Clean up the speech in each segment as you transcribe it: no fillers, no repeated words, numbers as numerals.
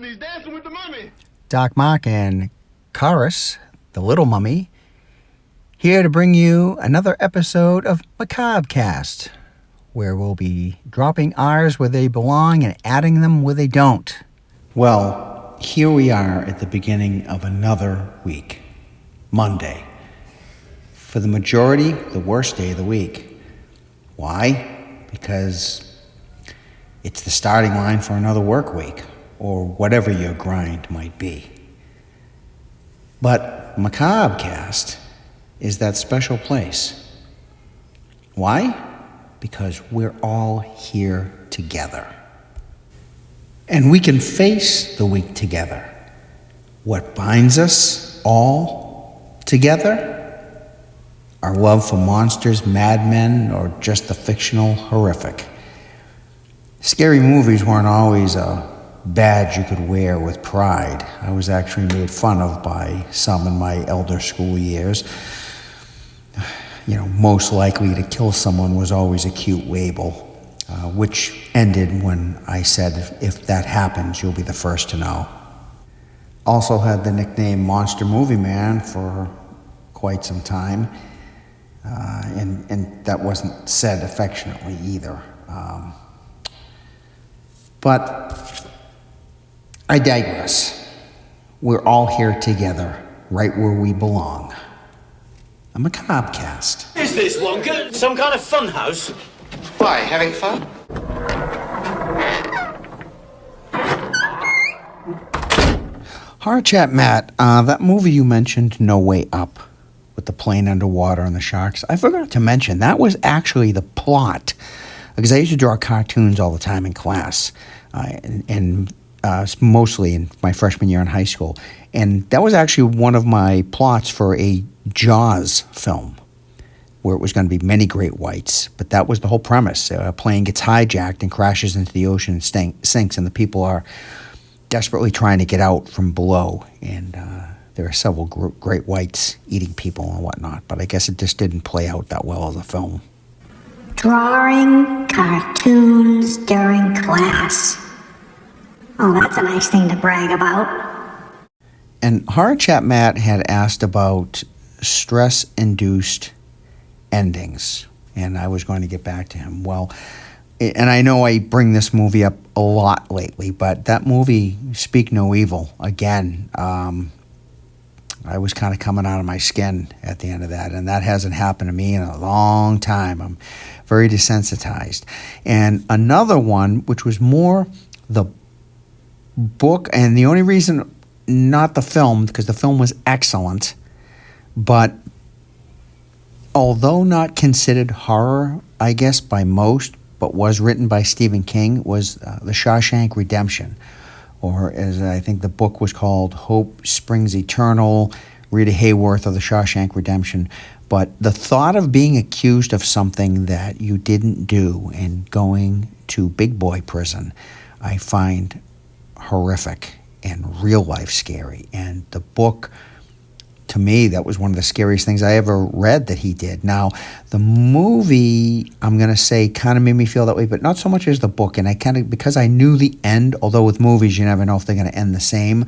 He's dancing with the mummy. Doc Mock and Karis, the little mummy, here to bring you another episode of Macabre Cast, where we'll be dropping R's where they belong and adding them where they don't. Well, here we are at the beginning of another week, Monday. For the majority, the worst day of the week. Why? Because it's the starting line for another work week, or whatever your grind might be. But Macabre Cast is that special place. Why? Because we're all here together. And we can face the week together. What binds us all together? Our love for monsters, madmen, or just the fictional horrific. Scary movies weren't always a badge you could wear with pride. I was actually made fun of by some in my elder school years. Most likely to kill someone was always a cute label, which ended when I said, if that happens, you'll be the first to know. Also had the nickname Monster Movie Man for quite some time, and that wasn't said affectionately either. But I digress. We're all here together, right where we belong. A Macabre Cast. Is this, Wonka? Some kind of fun house? Why, having fun? Horror Chat Matt, that movie you mentioned, No Way Up, with the plane underwater and the sharks, I forgot to mention, that was actually the plot, because I used to draw cartoons all the time in class, and mostly in my freshman year in high school, and that was actually one of my plots for a Jaws film, where it was going to be many great whites, but that was the whole premise. A plane gets hijacked and crashes into the ocean and sinks, and the people are desperately trying to get out from below, and there are several great whites eating people and whatnot, but I guess it just didn't play out that well as a film. Drawing cartoons during class. Oh, that's a nice thing to brag about. And Horror Chat Matt had asked about stress-induced endings, and I was going to get back to him. Well, and I know I bring this movie up a lot lately, but that movie, Speak No Evil, again, I was kind of coming out of my skin at the end of that, and that hasn't happened to me in a long time. I'm very desensitized. And another one, which was more the book, and the only reason not the film, because the film was excellent, but although not considered horror, I guess, by most, but was written by Stephen King, was The Shawshank Redemption, or as I think the book was called, Hope Springs Eternal, Rita Hayworth of The Shawshank Redemption. But the thought of being accused of something that you didn't do and going to big boy prison, I find horrific and real life scary. And the book, to me, that was one of the scariest things I ever read that he did. Now, the movie, I'm going to say, kind of made me feel that way, but not so much as the book. And I kind of, because I knew the end, although with movies, you never know if they're going to end the same.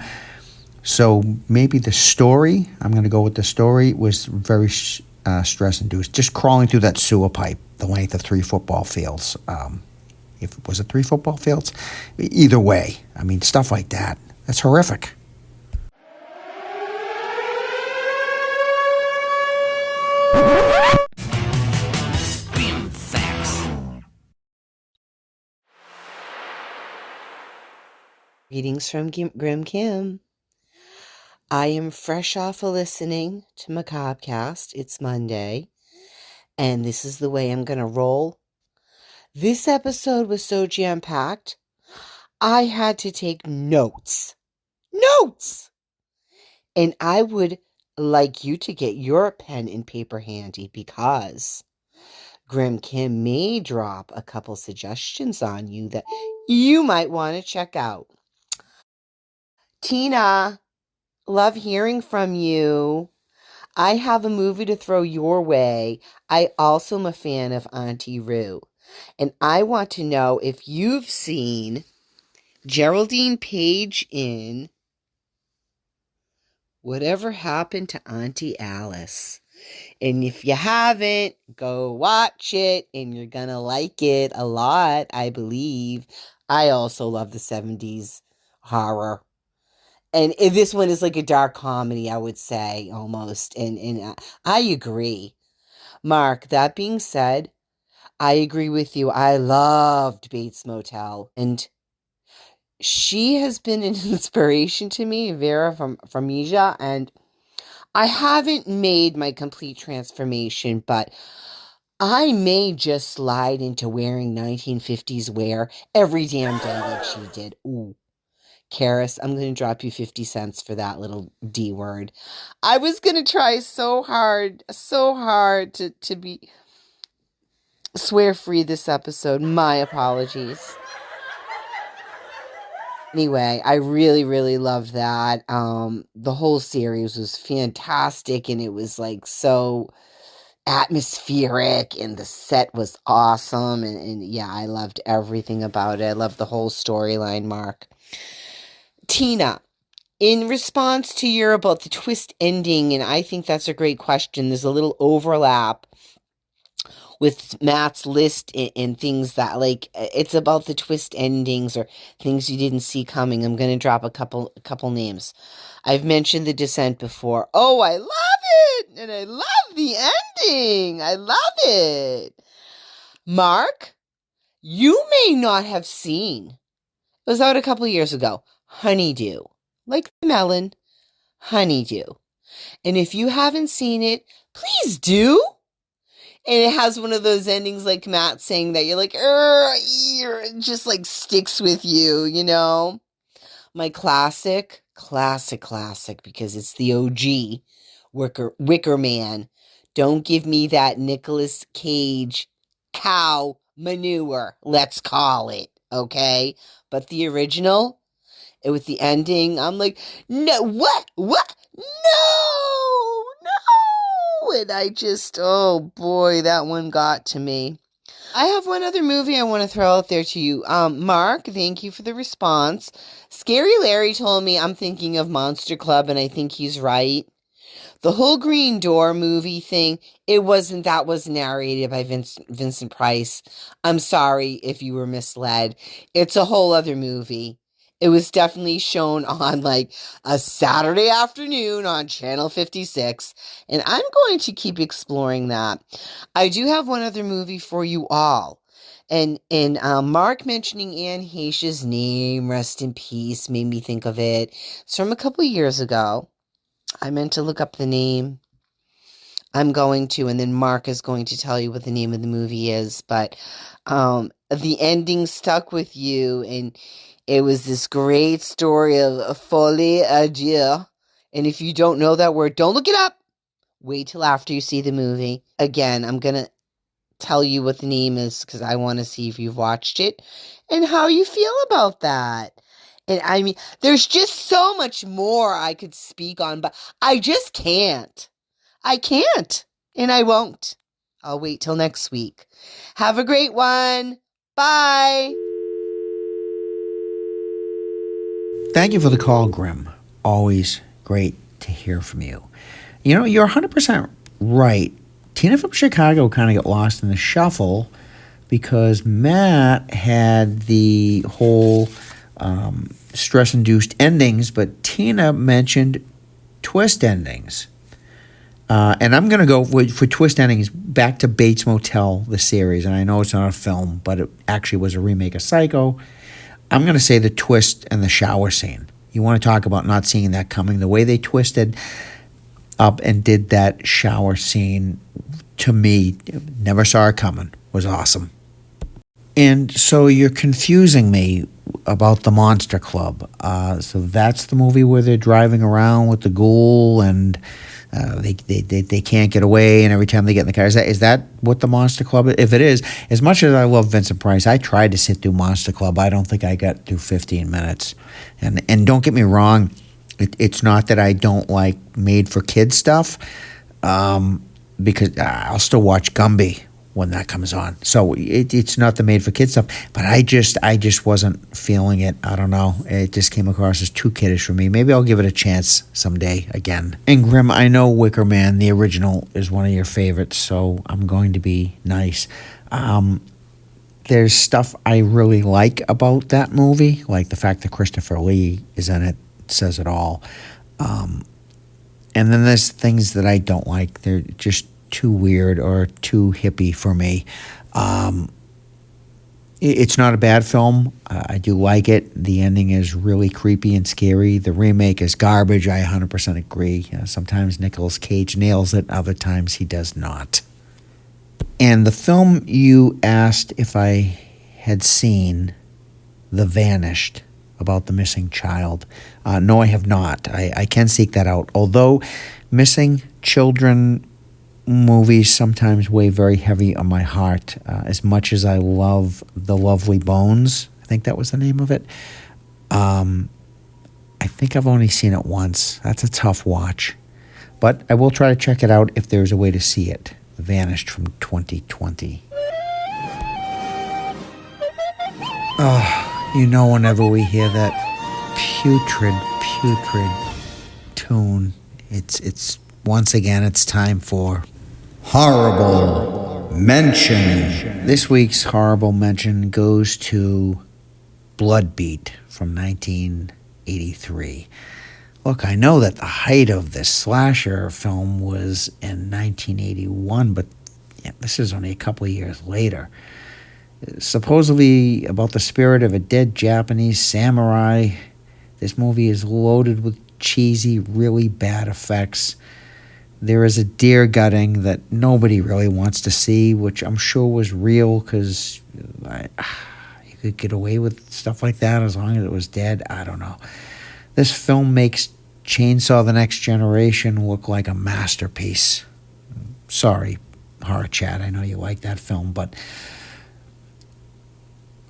So maybe the story, I'm going to go with the story, was very stress-induced. Just crawling through that sewer pipe the length of 3 football fields. If it was 3 football fields? Either way, I mean, stuff like that. That's horrific. Greetings from Grim Kim. I am fresh off of listening to Macabre Cast. It's Monday, and this is the way I'm going to roll. This episode was so jam-packed, I had to take notes. Notes! And I would like you to get your pen and paper handy, because Grim Kim may drop a couple suggestions on you that you might want to check out. Tina, love hearing from you. I have a movie to throw your way. I also am a fan of Auntie Roo. And I want to know if you've seen Geraldine Page in Whatever Happened to Auntie Alice. And if you haven't, go watch it, and you're gonna like it a lot, I believe. I also love the 70s horror. And this one is like a dark comedy, I would say, almost. And I agree. Mark, that being said, I agree with you. I loved Bates Motel. And she has been an inspiration to me, Vera from Farmiga. And I haven't made my complete transformation, but I may just slide into wearing 1950s wear every damn day like she did. Ooh. Karis, I'm going to drop you 50 cents for that little D word. I was going to try so hard to be swear free this episode. My apologies. Anyway, I really, really loved that. The whole series was fantastic, and it was like so atmospheric, and the set was awesome, and yeah, I loved everything about it. I loved the whole storyline, Mark. Tina, in response to your about the twist ending, and I think that's a great question, there's a little overlap with Matt's list and things that, like, it's about the twist endings or things you didn't see coming. I'm going to drop a couple names. I've mentioned The Descent before. Oh, I love it! And I love the ending! I love it! Mark, you may not have seen, it was out a couple years ago, Honeydew. Like the melon, Honeydew. And if you haven't seen it, please do! And it has one of those endings like Matt saying that you're like, it just like sticks with you, you know? My classic, because it's the OG, Wicker Man. Don't give me that Nicolas Cage cow manure, let's call it, okay? But the original, with the ending, I'm like, no, what? No! And I just, oh boy, that one got to me. I have one other movie I want to throw out there to you. Mark, thank you for the response. Scary Larry told me I'm thinking of Monster Club, and I think he's right. The whole Green Door movie thing, that was narrated by Vincent Price. I'm sorry if you were misled. It's a whole other movie. It was definitely shown on like a Saturday afternoon on Channel 56, and I'm going to keep exploring that. I do have one other movie for you all. And Mark mentioning Anne Heche's name, rest in peace, made me think of it. It's from a couple years ago. I meant to look up the name. I'm going to, and then Mark is going to tell you what the name of the movie is. But the ending stuck with you, and it was this great story of folie à deux. And if you don't know that word, don't look it up. Wait till after you see the movie. Again, I'm going to tell you what the name is because I want to see if you've watched it and how you feel about that. And I mean, there's just so much more I could speak on, but I just can't. I can't, and I won't. I'll wait till next week. Have a great one. Bye. Thank you for the call, Grim. Always great to hear from you. You know, you're 100% right. Tina from Chicago kind of got lost in the shuffle because Matt had the whole stress-induced endings, but Tina mentioned twist endings. And I'm going to go for twist endings back to Bates Motel, the series. And I know it's not a film, but it actually was a remake of Psycho. I'm going to say the twist and the shower scene. You want to talk about not seeing that coming. The way they twisted up and did that shower scene, to me, never saw it coming, was awesome. And so you're confusing me about the Monster Club. So that's the movie where they're driving around with the ghoul and they can't get away, and every time they get in the car, is that what the Monster Club is? If it is, as much as I love Vincent Price, I tried to sit through Monster Club. I don't think I got through 15 minutes. And don't get me wrong, it's not that I don't like made for kids stuff, because I'll still watch Gumby when that comes on. So it's not the made for kids stuff, but I just wasn't feeling it. I don't know. It just came across as too kiddish for me. Maybe I'll give it a chance someday again. And Grim, I know Wicker Man, the original, is one of your favorites, so I'm going to be nice. There's stuff I really like about that movie, like the fact that Christopher Lee is in it says it all. And then there's things that I don't like. They're just too weird or too hippie for me. It's not a bad film. I do like it. The ending is really creepy and scary. The remake is garbage. I 100% agree. Sometimes Nicolas Cage nails it. Other times he does not. And the film you asked if I had seen, The Vanished, about the missing child. No, I have not. I can seek that out. Although missing children movies sometimes weigh very heavy on my heart. As much as I love The Lovely Bones, I think that was the name of it, I think I've only seen it once. That's a tough watch. But I will try to check it out if there's a way to see it. Vanished from 2020. Oh, whenever we hear that putrid tune, it's once again, it's time for Horrible Mention. This week's Horrible Mention goes to Bloodbeat from 1983. Look, I know that the height of this slasher film was in 1981, but this is only a couple of years later. Supposedly about the spirit of a dead Japanese samurai, this movie is loaded with cheesy, really bad effects. There is a deer gutting that nobody really wants to see, which I'm sure was real because you could get away with stuff like that as long as it was dead. I don't know. This film makes Chainsaw the Next Generation look like a masterpiece. Sorry, Horror Chat, I know you like that film, but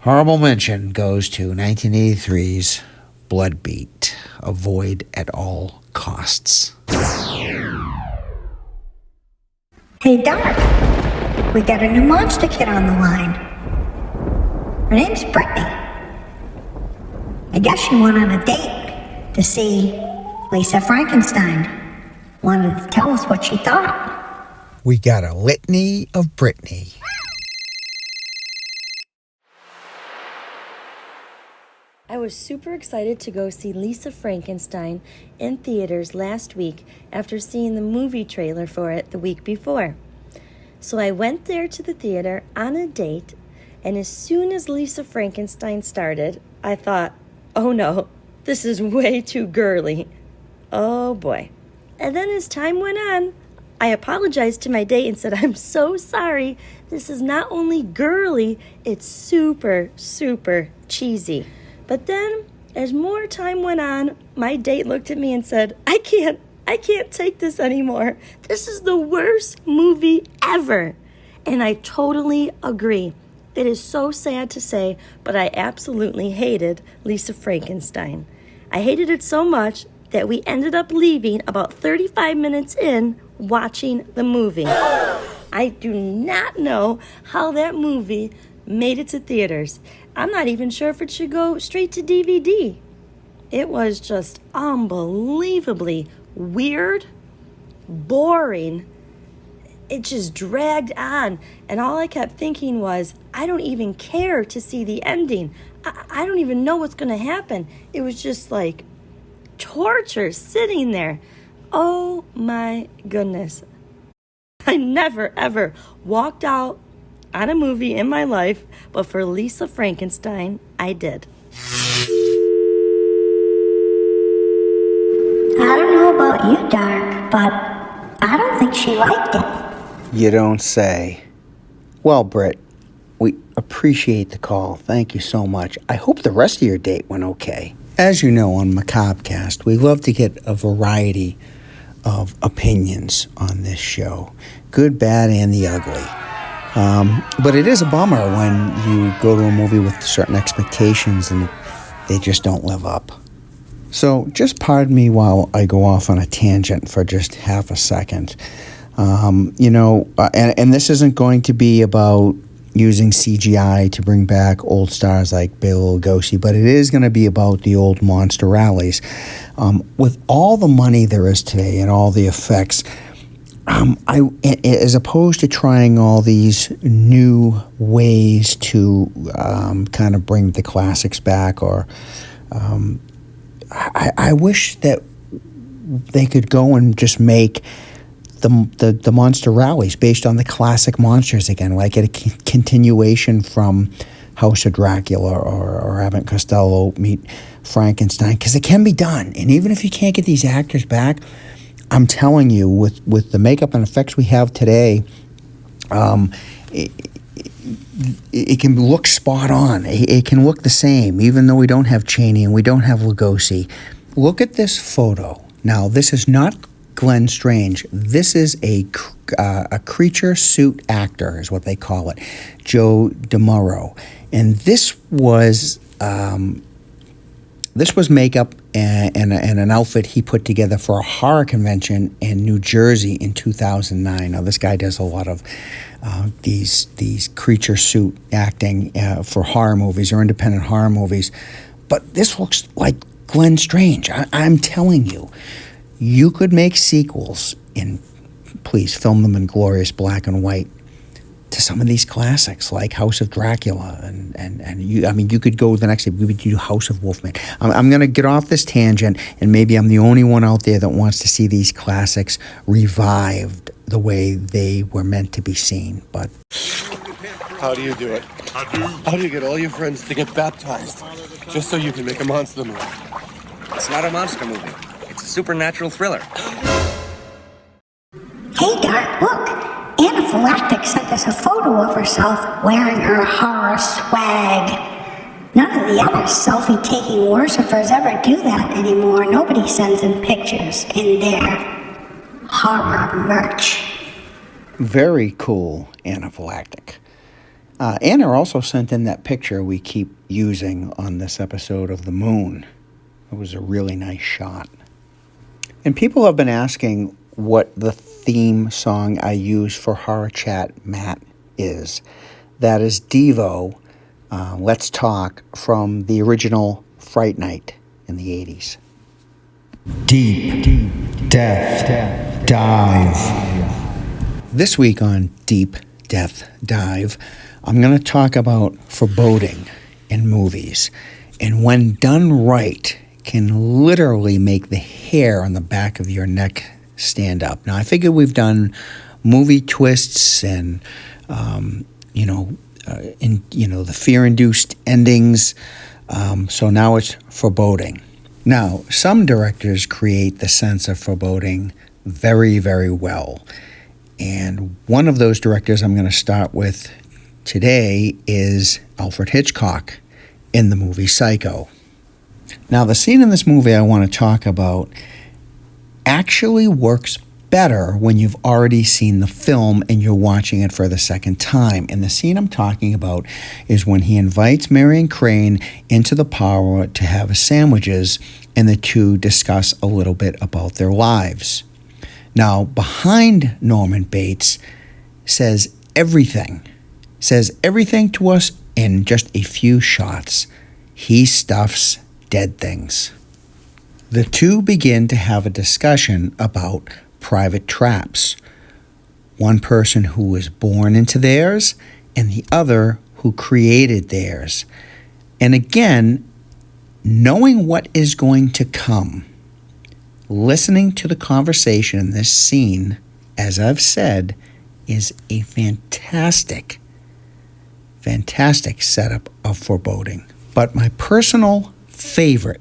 Horrible Mention goes to 1983's Bloodbeat. Avoid at all costs. Hey, Doc. We got a new monster kid on the line. Her name's Brittany. I guess she went on a date to see Lisa Frankenstein. Wanted to tell us what she thought. We got a litany of Brittany. I was super excited to go see Lisa Frankenstein in theaters last week after seeing the movie trailer for it the week before. So I went there to the theater on a date, and as soon as Lisa Frankenstein started, I thought, oh no, this is way too girly. Oh boy. And then as time went on, I apologized to my date and said, I'm so sorry. This is not only girly, it's super, super cheesy. But then, as more time went on, my date looked at me and said, I can't take this anymore. This is the worst movie ever. And I totally agree. It is so sad to say, but I absolutely hated Lisa Frankenstein. I hated it so much that we ended up leaving about 35 minutes in watching the movie. I do not know how that movie made it to theaters. I'm not even sure if it should go straight to DVD. It was just unbelievably weird, boring. It just dragged on, and all I kept thinking was, I don't even care to see the ending. I don't even know what's going to happen. It was just like torture sitting there. Oh my goodness. I never ever walked out on a movie in my life, but for Lisa Frankenstein, I did. I don't know about you, Dark, but I don't think she liked it. You don't say. Well, Britt, we appreciate the call. Thank you so much. I hope the rest of your date went okay. As you know, on Macabre Cast, we love to get a variety of opinions on this show. Good, bad, and the ugly. But it is a bummer when you go to a movie with certain expectations and they just don't live up. So just pardon me while I go off on a tangent for just half a second. And this isn't going to be about using CGI to bring back old stars like Bela Lugosi, but it is going to be about the old monster rallies. With all the money there is today and all the effects, as opposed to trying all these new ways to kind of bring the classics back, or I wish that they could go and just make the monster rallies based on the classic monsters again, like a continuation from House of Dracula or Abbott and Costello meet Frankenstein, because it can be done. And even if you can't get these actors back, I'm telling you, with the makeup and effects we have today, it can look spot on. It can look the same, even though we don't have Chaney and we don't have Lugosi. Look at this photo. Now, this is not Glenn Strange. This is a creature suit actor, is what they call it, Joe DeMuro, and this was makeup and an outfit he put together for a horror convention in New Jersey in 2009. Now, this guy does a lot of these creature suit acting for horror movies or independent horror movies, but this looks like Glenn Strange. I'm telling you. You could make sequels please film them in glorious black and white to some of these classics like House of Dracula and you could go the next day, we would do House of Wolfman. I'm going to get off this tangent, and maybe I'm the only one out there that wants to see these classics revived the way they were meant to be seen. But How do you do it? How do you get all your friends to get baptized just so you can make a monster movie? It's not a monster movie. It's a supernatural thriller. Hey, Dart, look. Anaphylactic sent us a photo of herself wearing her horror swag. None of the other selfie-taking worshippers ever do that anymore. Nobody sends in pictures in their horror merch. very cool, Anaphylactic. Anna also sent in that picture we keep using on this episode of the moon. It was a really nice shot. And people have been asking what the theme song I use for Horror Chat Matt is. That is Devo, Let's Talk, from the original Fright Night in the 80s. Deep Death Dive. This week on Deep Death Dive, I'm going to talk about foreboding in movies. And when done right, can literally make the hair on the back of your neck stand up. Now, I figure we've done movie twists and, the fear-induced endings. So now it's foreboding. Now, some directors create the sense of foreboding very, very well. And one of those directors I'm going to start with today is Alfred Hitchcock in the movie Psycho. Now, the scene in this movie I want to talk about actually works better when you've already seen the film and you're watching it for the second time. And the scene I'm talking about is when he invites Marion Crane into the parlor to have sandwiches, and the two discuss a little bit about their lives. Now, behind Norman Bates says everything to us in just a few shots. He stuffs dead things. The two begin to have a discussion about private traps. One person who was born into theirs, and the other who created theirs. And again, knowing what is going to come, listening to the conversation in this scene, as I've said, is a fantastic setup of foreboding. But my personal favorite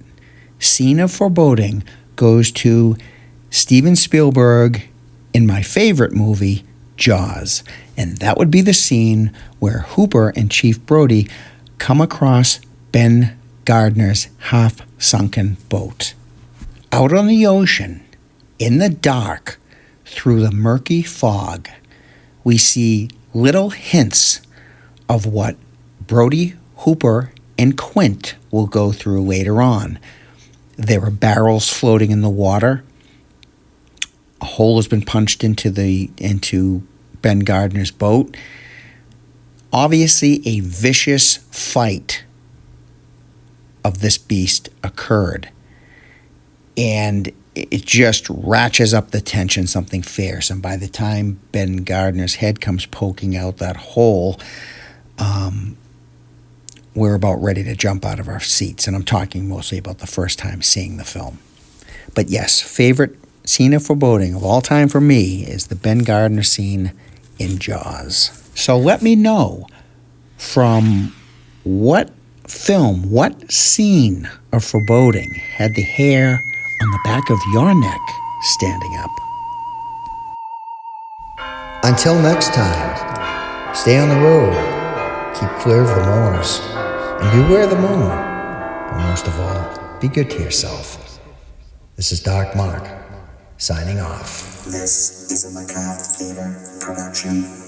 scene of foreboding goes to Steven Spielberg in my favorite movie, Jaws. And that would be the scene where Hooper and Chief Brody come across Ben Gardner's half-sunken boat. Out on the ocean, in the dark, through the murky fog, we see little hints of what Brody, Hooper, and Quint will go through later on. There are barrels floating in the water, a hole has been punched into Ben Gardner's boat. Obviously, a vicious fight of this beast occurred, and it just ratchets up the tension, something fierce. And by the time Ben Gardner's head comes poking out that hole, we're about ready to jump out of our seats. And I'm talking mostly about the first time seeing the film. But yes, favorite scene of foreboding of all time for me is the Ben Gardner scene in Jaws. So let me know from what film, what scene of foreboding had the hair on the back of your neck standing up. Until next time, stay on the road, keep clear of the moors, and beware the moon. But most of all, be good to yourself. This is Dark Mark, signing off. This is a Macabre Theater production.